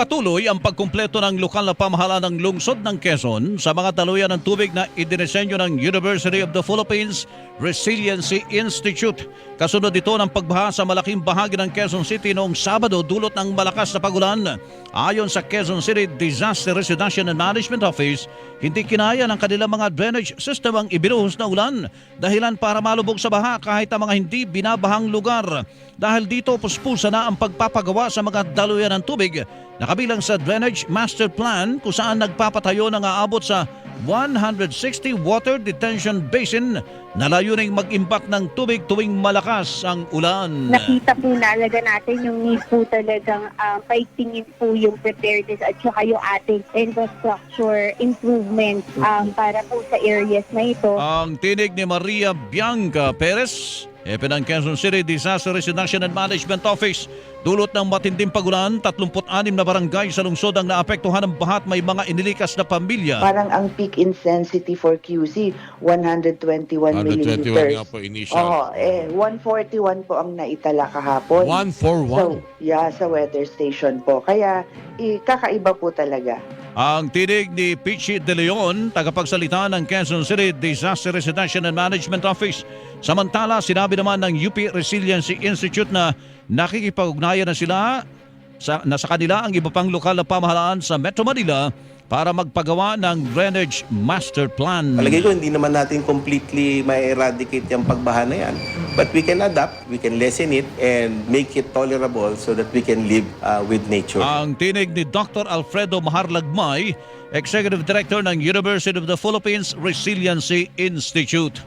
Patuloy ang pagkumpleto ng lokal na pamahalaan ng lungsod ng Quezon sa mga daluyan ng tubig na idinisenyo ng University of the Philippines Resiliency Institute. Kasunod ito ng pagbaha sa malaking bahagi ng Quezon City noong Sabado dulot ng malakas na pagulan. Ayon sa Quezon City Disaster Residential and Management Office, hindi kinaya ng kanilang mga drainage system ang ibinuhos na ulan, dahilan para malubog sa baha kahit ang mga hindi binabahang lugar. Dahil dito puspusa na ang pagpapagawa sa mga daluyan ng tubig na kabilang sa Drainage Master Plan kung saan nagpapatayo ng aabot sa 160 water detention basin na layuning mag-impact ng tubig tuwing malakas ang ulan. Nakita po talaga natin yung need po talagang paigtingin po yung preparedness at saka yung ating infrastructure improvement para po sa areas na ito. Ang tinig ni Maria Bianca Perez, Epe ng Quezon City Disaster Residential and Management Office. Dulot ng matinding pagulan, 36 na barangay sa lungsod ang naapektuhan ng baha at may mga inilikas na pamilya. Parang ang peak intensity for QC, 121 millimeters. nga po initial. Oo, 141 po ang naitala kahapon. 141. Sa weather station po. Kaya kakaiba po talaga. Ang tinig ni Pichi De Leon, tagapagsalita ng Quezon City Disaster Residential and Management Office. Samantala, sinabi naman ng UP Resiliency Institute na nakikipag-ugnayan na sila sa kanila ang iba pang lokal na pamahalaan sa Metro Manila para magpagawa ng Drainage Master Plan. Palagay ko hindi naman natin completely ma-eradicate yung pagbaha na yan. But we can adapt, we can lessen it, and make it tolerable so that we can live with nature. Ang tinig ni Dr. Alfredo Maharlagmay, Executive Director ng University of the Philippines Resiliency Institute.